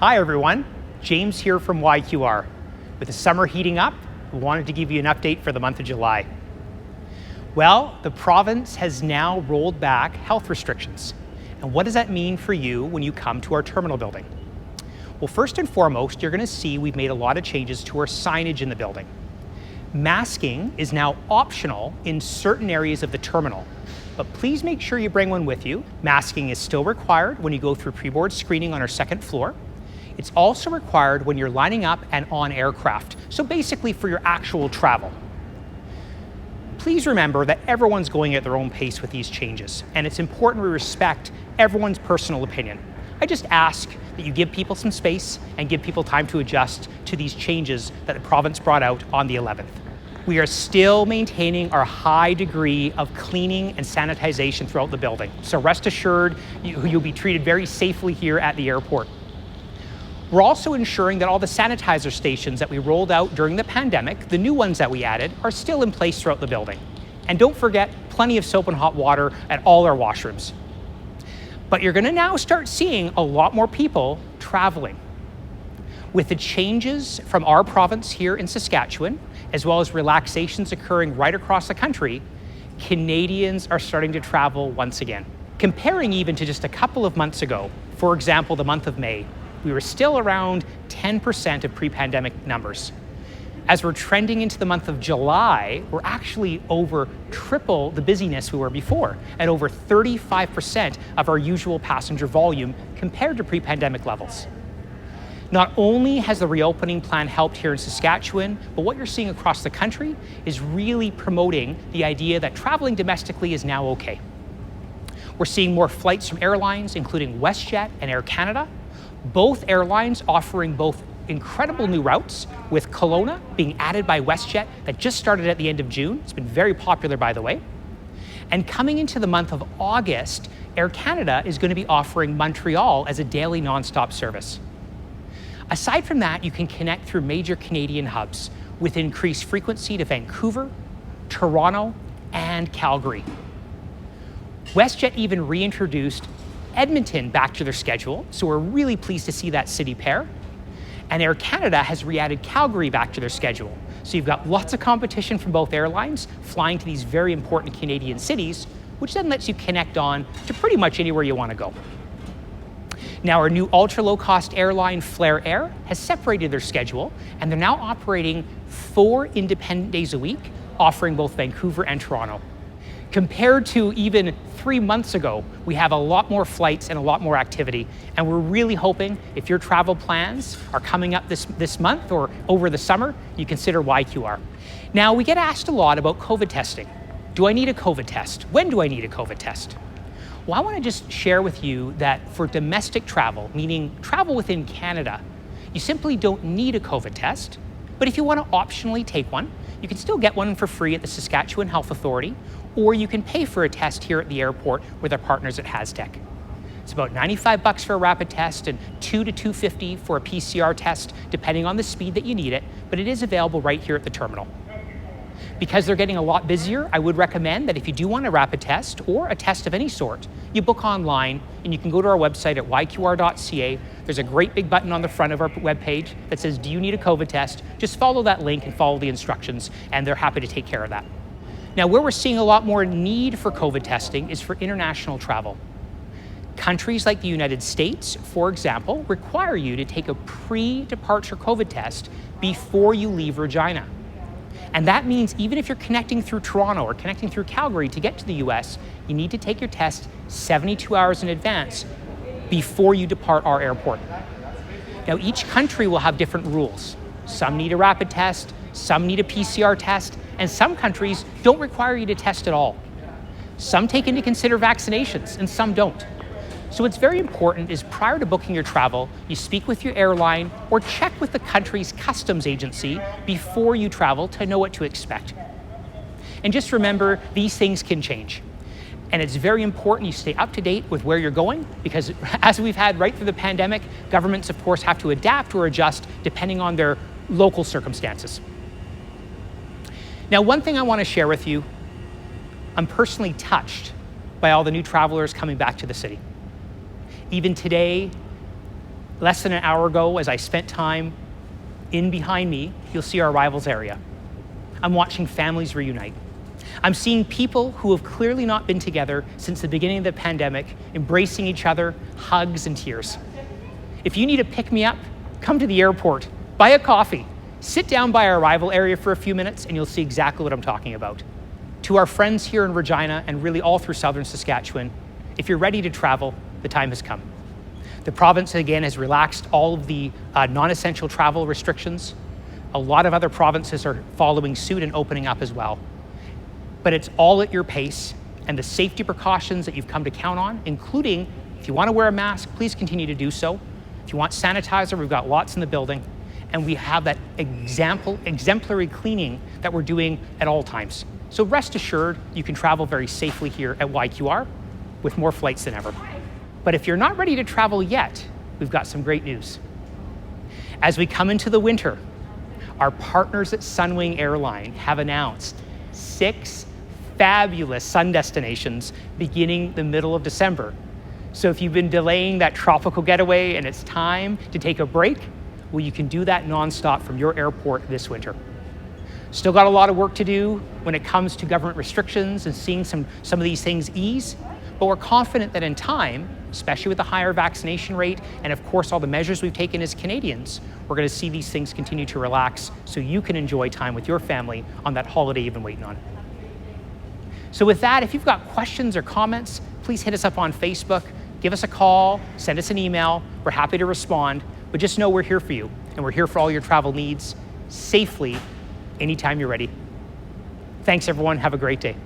Hi everyone, James here from YQR. With the summer heating up, we wanted to give you an update for the month of July. Well, the province has now rolled back health restrictions. And what does that mean for you when you come to our terminal building? Well, first and foremost, you're going to see we've made a lot of changes to our signage in the building. Masking is now optional in certain areas of the terminal, but please make sure you bring one with you. Masking is still required when you go through pre-board screening on our second floor. It's also required when you're lining up and on aircraft, so basically for your actual travel. Please remember that everyone's going at their own pace with these changes, and it's important we respect everyone's personal opinion. I just ask that you give people some space and give people time to adjust to these changes that the province brought out on the 11th. We are still maintaining our high degree of cleaning and sanitization throughout the building, so rest assured you'll be treated very safely here at the airport. We're also ensuring that all the sanitizer stations that we rolled out during the pandemic, the new ones that we added, are still in place throughout the building. And don't forget, plenty of soap and hot water at all our washrooms. But you're going to now start seeing a lot more people traveling. With the changes from our province here in Saskatchewan, as well as relaxations occurring right across the country, Canadians are starting to travel once again. Comparing even to just a couple of months ago, for example, the month of May, we were still around 10% of pre-pandemic numbers. As we're trending into the month of July, we're actually over triple the busyness we were before, at over 35% of our usual passenger volume compared to pre-pandemic levels. Not only has the reopening plan helped here in Saskatchewan, but what you're seeing across the country is really promoting the idea that traveling domestically is now okay. We're seeing more flights from airlines, including WestJet and Air Canada. Both airlines offering both incredible new routes, with Kelowna being added by WestJet that just started at the end of June. It's been very popular, by the way. And coming into the month of August, Air Canada is going to be offering Montreal as a daily nonstop service. Aside from that, you can connect through major Canadian hubs with increased frequency to Vancouver, Toronto, and Calgary. WestJet even reintroduced Edmonton back to their schedule, so we're really pleased to see that city pair. And Air Canada has re-added Calgary back to their schedule. So you've got lots of competition from both airlines flying to these very important Canadian cities, which then lets you connect on to pretty much anywhere you want to go. Now, our new ultra-low-cost airline, Flair Air, has separated their schedule, and they're now operating 4 independent days a week, offering both Vancouver and Toronto. Compared to even 3 months ago, we have a lot more flights and a lot more activity, and we're really hoping if your travel plans are coming up this month or over the summer, you consider YQR. Now, we get asked a lot about COVID testing. Do I need a COVID test? When do I need a COVID test? Well, I want to just share with you that for domestic travel, meaning travel within Canada, you simply don't need a COVID test, but if you want to optionally take one, you can still get one for free at the Saskatchewan Health Authority, or you can pay for a test here at the airport with our partners at HasTech. It's about $95 for a rapid test and $200 to $250 for a PCR test, depending on the speed that you need it, but it is available right here at the terminal. Because they're getting a lot busier, I would recommend that if you do want a rapid test or a test of any sort, you book online and you can go to our website at yqr.ca. There's a great big button on the front of our webpage that says, do you need a COVID test? Just follow that link and follow the instructions, and they're happy to take care of that. Now, where we're seeing a lot more need for COVID testing is for international travel. Countries like the United States, for example, require you to take a pre-departure COVID test before you leave Regina. And that means even if you're connecting through Toronto or connecting through Calgary to get to the US, you need to take your test 72 hours in advance before you depart our airport. Now, each country will have different rules. Some need a rapid test, some need a PCR test, and some countries don't require you to test at all. Some take into consider vaccinations and some don't. So what's very important is prior to booking your travel, you speak with your airline or check with the country's customs agency before you travel to know what to expect. And just remember, these things can change. And it's very important you stay up to date with where you're going, because as we've had right through the pandemic, governments of course have to adapt or adjust depending on their local circumstances. Now, one thing I want to share with you, I'm personally touched by all the new travelers coming back to the city. Even today, Less than an hour ago, as I spent time in behind me, you'll see our arrivals area. I'm watching families reunite. I'm seeing people who have clearly not been together since the beginning of the pandemic, embracing each other, hugs and tears. If you need a pick-me-up, come to the airport, buy a coffee, sit down by our arrival area for a few minutes, and you'll see exactly what I'm talking about. To our friends here in Regina and really all through southern Saskatchewan, if you're ready to travel, the time has come. The province, again, has relaxed all of the non-essential travel restrictions. A lot of other provinces are following suit and opening up as well. But it's all at your pace, and the safety precautions that you've come to count on, including if you want to wear a mask, please continue to do so. If you want sanitizer, we've got lots in the building, and we have that exemplary cleaning that we're doing at all times. So rest assured, you can travel very safely here at YQR with more flights than ever. But if you're not ready to travel yet, we've got some great news. As we come into the winter, our partners at Sunwing Airline have announced 6 fabulous sun destinations beginning the middle of December. So if you've been delaying that tropical getaway and it's time to take a break, well, you can do that nonstop from your airport this winter. Still got a lot of work to do when it comes to government restrictions and seeing some of these things ease, but we're confident that in time, especially with the higher vaccination rate and of course all the measures we've taken as Canadians, we're going to see these things continue to relax so you can enjoy time with your family on that holiday you've been waiting on. So with that, if you've got questions or comments, please hit us up on Facebook, give us a call, send us an email. We're happy to respond, but just know we're here for you and we're here for all your travel needs safely anytime you're ready. Thanks everyone, have a great day.